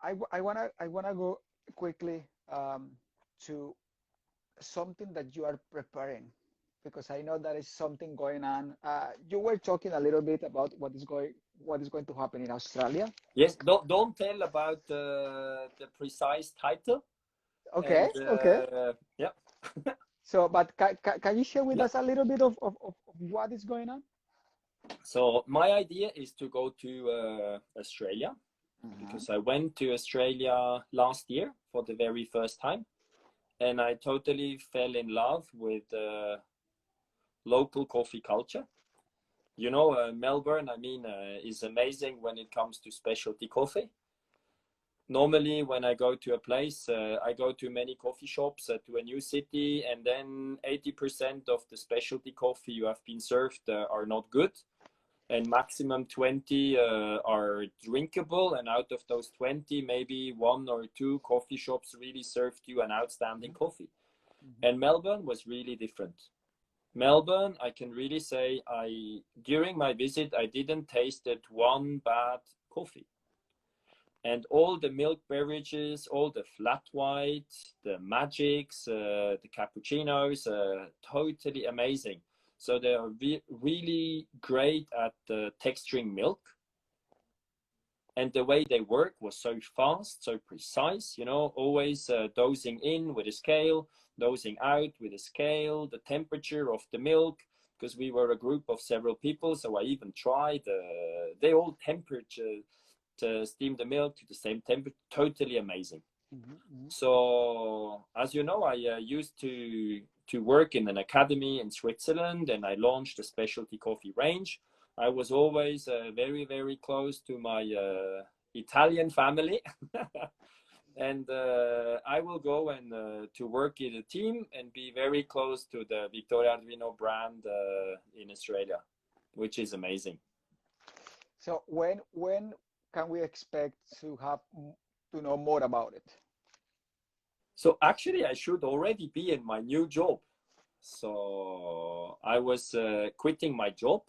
I wanna go quickly to something that you are preparing because I know that is something going on. You were talking a little bit about what is going to happen in Australia. Yes, don't tell about the precise title. Okay, And okay. yeah, So, but can you share with yeah. us a little bit of what is going on? So my idea is to go to Australia Uh-huh. because I went to Australia last year for the very first time, and I totally fell in love with local coffee culture. You know, Melbourne, I mean, is amazing when it comes to specialty coffee. Normally, when I go to a place, I go to many coffee shops to a new city, and then 80% of the specialty coffee you have been served are not good, and maximum 20 are drinkable. And out of those 20, maybe one or two coffee shops really served you an outstanding Hmm. coffee. Hmm. And Melbourne was really different. Melbourne, I can really say, I during my visit, I didn't taste it one bad coffee. And all the milk beverages, all the flat white, the magics, the cappuccinos, totally amazing. So they are really great at texturing milk. And the way they work was so fast, so precise, you know, always dosing in with a scale, dosing out with a scale, the temperature of the milk, because we were a group of several people. So I even tried, they all temperature to steam the milk to the same temperature, totally amazing. Hmm. So as you know, I used to work in an academy in Switzerland, and I launched a specialty coffee range. I was always very close to my Italian family, and I will go and to work in a team and be very close to the Victoria Arduino brand in Australia, which is amazing. So when can we expect to to know more about it? So actually, I should already be in my new job. So I was quitting my job.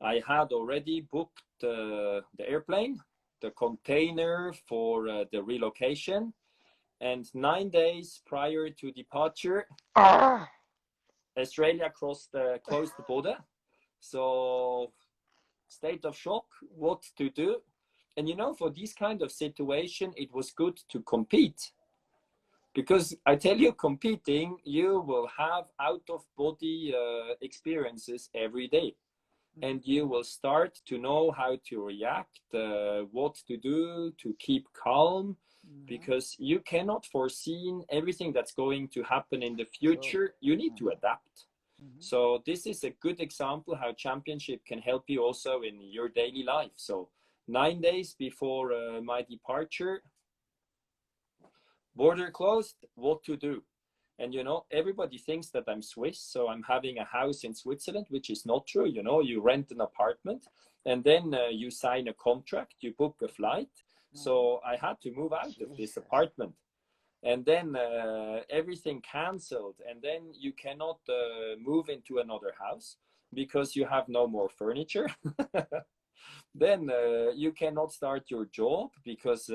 I had already booked the airplane, the container for the relocation, and 9 days prior to departure, Ah! Australia closed the border. So state of shock, what to do? And you know, for this kind of situation, it was good to compete. Because I tell you, competing, you will have out of body experiences every day. And you will start to know how to react, what to do to keep calm, Mhm. because you cannot foresee everything that's going to happen in the So, future. You need to mhm, adapt. mhm. So this is a good example how championship can help you also in your daily life. So 9 days before my departure, border closed, what to do? And you know, everybody thinks that I'm Swiss, so I'm having a house in Switzerland, which is not true. You know, you rent an apartment and then you sign a contract, you book a flight. Mhm. So I had to move out of this Jesus. apartment, and then everything canceled, and then you cannot move into another house because you have no more furniture. Then you cannot start your job because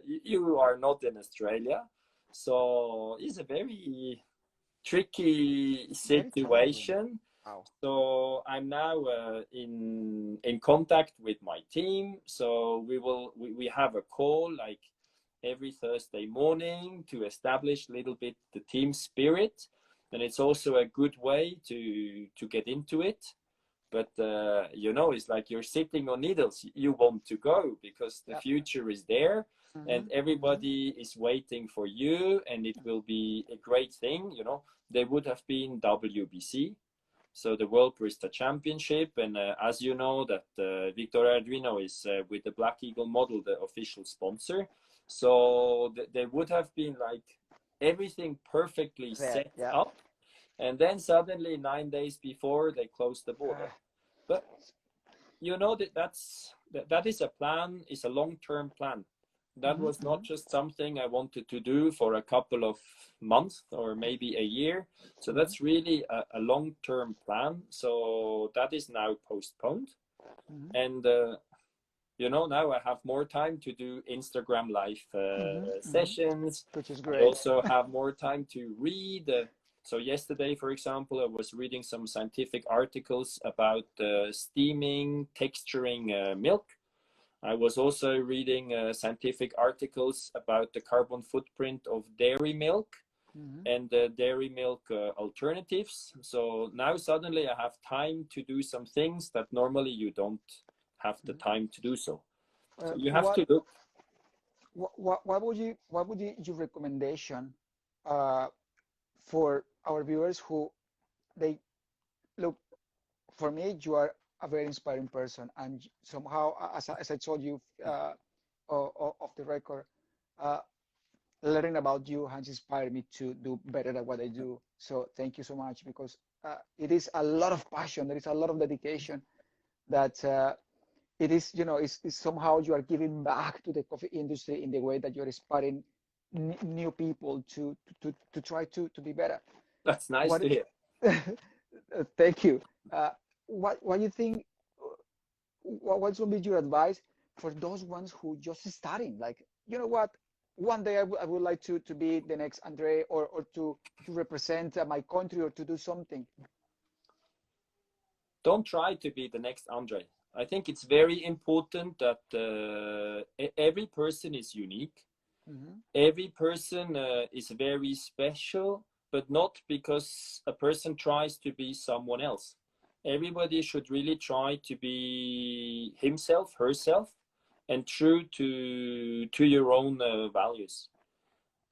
you are not in Australia. So it's a very tricky Very challenging. situation. Wow. So I'm now in contact with my team. So we have a call like every Thursday morning to establish a little bit the team spirit, and it's also a good way to get into it. But you know, it's like you're sitting on needles. You want to go because the Yeah. future is there, and Hmm. Hmm. everybody is waiting for you, and it will be a great thing. You know, they would have been WBC, so the World Barista Championship, and as you know, that Victoria Arduino is with the Black Eagle model the official sponsor. So they would have been like everything perfectly Set. set Yeah. up, and then suddenly 9 days before they closed the border. Uh, But you know that is a plan, is a long-term plan. That hmm. was not Hmm. just something I wanted to do for a couple of months or maybe a year. So Hmm. that's really a long-term plan. So that is now postponed. Hmm. And you know, now I have more time to do Instagram live sessions. Which is I great. also have more time to read. So yesterday, for example, I was reading some scientific articles about steaming, texturing milk. I was also reading scientific articles about the carbon footprint of dairy milk and dairy milk alternatives. So now suddenly I have time to do some things that normally you don't have the time to do so. So you have What to look. what would you, your recommendation uh, for our viewers who they look, for me you are a very inspiring person, and somehow as I told you off the record, uh, learning about you has inspired me to do better at what I do. So thank you so much, because it is a lot of passion, there is a lot of dedication that it is, you know, it's somehow you are giving back to the coffee industry in the way that you're inspiring new people to try to be better. That's nice What? to hear. Thank you. What do you think? What's going to be your advice for those ones who just starting? Like, you know what? One day I would like to be the next Andre, or to represent my country, or to do something. Don't try to be the next Andre. I think it's very important that every person is unique. Every person is very special, but not because a person tries to be someone else. Everybody should really try to be himself, herself, and true to your own values.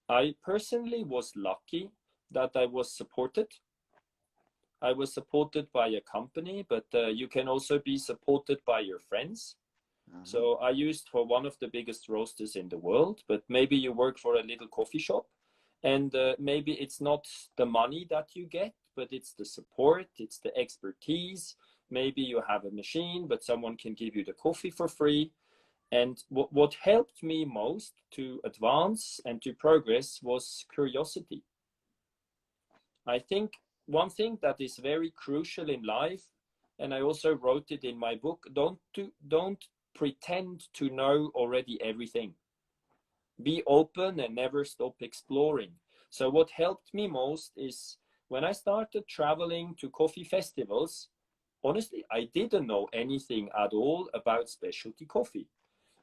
I personally was lucky that I was supported. I was supported by a company, but you can also be supported by your friends. So I used for one of the biggest roasters in the world, but maybe you work for a little coffee shop, and maybe it's not the money that you get, but it's the support, it's the expertise. Maybe you have a machine, but someone can give you the coffee for free. And what helped me most to advance and to progress was curiosity. I think one thing that is very crucial in life, and I also wrote it in my book, don't pretend to know already everything. Be open and never stop exploring. So what helped me most is when I started traveling to coffee festivals, honestly, I didn't know anything at all about specialty coffee.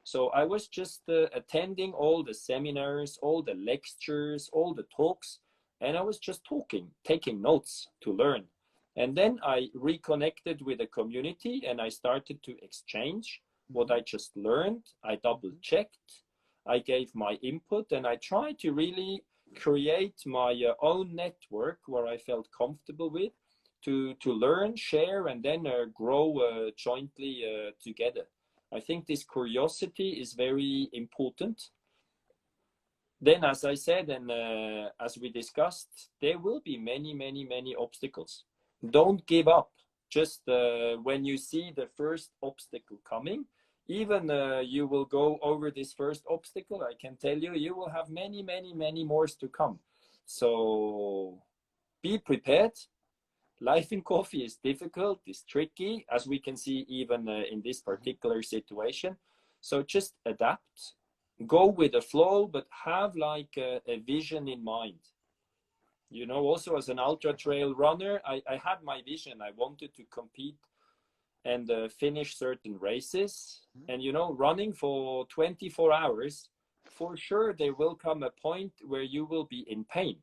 So I was just attending all the seminars, all the lectures, all the talks, and I was just talking, taking notes to learn. And then I reconnected with the community and I started to exchange what I just learned. I double checked, I gave my input, and I tried to really create my own network where I felt comfortable with to learn, share, and then grow jointly together. I think this curiosity is very important. Then, as I said, and as we discussed, there will be many, many, many obstacles. Don't give up. Just when you see the first obstacle coming, even you will go over this first obstacle, I can tell you, you will have many, many, many more to come. So be prepared. Life in coffee is difficult, is tricky, as we can see even in this particular situation. So just adapt, go with the flow, but have like a vision in mind. You know, also as an ultra trail runner, I had my vision. I wanted to compete and finish certain races. And, you know, running for 24 hours, for sure, there will come a point where you will be in pain.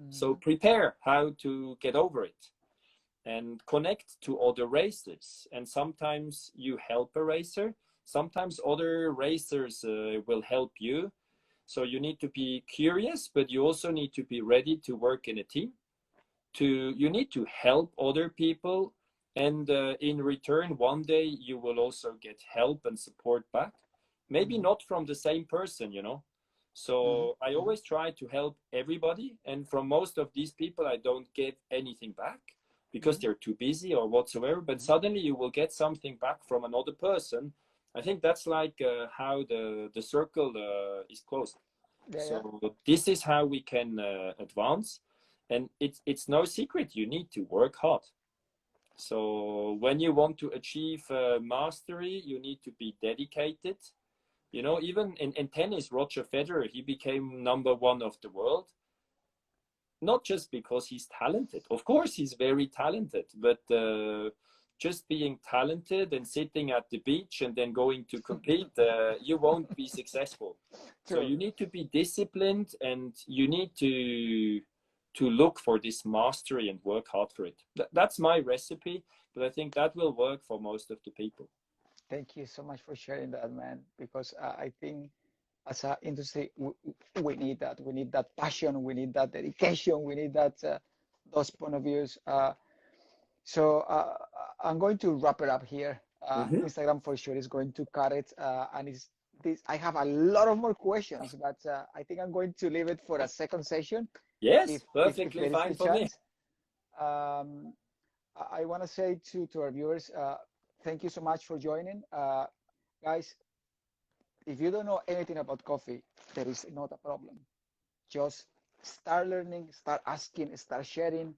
So prepare how to get over it and connect to other racers. And sometimes you help a racer, sometimes other racers will help you. So you need to be curious, but you also need to be ready to work in a team. You need to help other people, and in return, one day you will also get help and support back. Maybe not from the same person, you know. So I always try to help everybody, and from most of these people, I don't get anything back because they're too busy or whatsoever. But suddenly you will get something back from another person. I think that's like how the circle is closed. Yeah, yeah. So this is how we can advance, and it's no secret. You need to work hard. So when you want to achieve mastery, you need to be dedicated. You know, even in tennis, Roger Federer, he became #1 of the world, not just because he's talented. Of course, he's very talented, but just being talented and sitting at the beach and then going to compete, you won't be successful. So True. you need to be disciplined, and you need to look for this mastery and work hard for it. That's my recipe, but I think that will work for most of the people. Thank you so much for sharing that, man, because I think as an industry, we need that. We need that passion. We need that dedication. We need that those point of views. So I'm going to wrap it up here. Mm-hmm. Instagram for sure is going to cut it, and it's this. I have a lot of more questions, but I think I'm going to leave it for a second session, Yes, if perfectly there is the fine for me. chance. Um, I want to say to our viewers, thank you so much for joining, guys. If you don't know anything about coffee, there is not a problem. Just start learning, start asking, start sharing,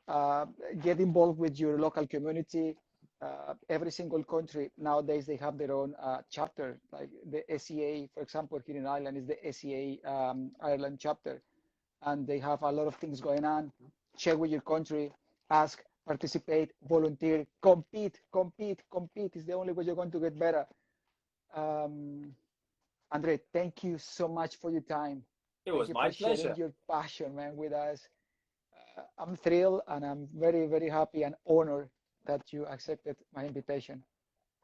uh, get involved with your local community. Every single country nowadays they have their own chapter, like the SCA, for example, here in Ireland is the SCA Ireland chapter, and they have a lot of things going on. Check with your country, ask, participate, volunteer, compete, compete, compete is the only way you're going to get better. Um, Andre, thank you so much for your time. It Thank was you my for sharing pleasure. your passion, man, with us. I'm thrilled and I'm very, very happy and honored that you accepted my invitation.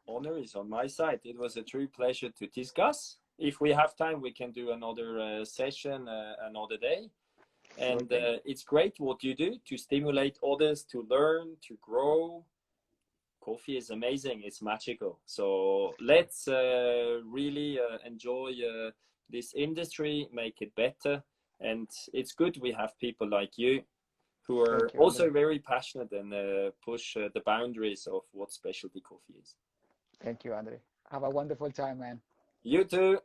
Honor is on my side. It was a true pleasure to discuss. If we have time, we can do another session another day. Sure And thing. it's great what you do to stimulate others to learn, to grow. Coffee is amazing. It's magical. So let's really enjoy this industry, make it better. And it's good we have people like you who are Thank you, also Andre. very passionate and push the boundaries of what specialty coffee is. Thank you, Andre. Have a wonderful time, man. You too.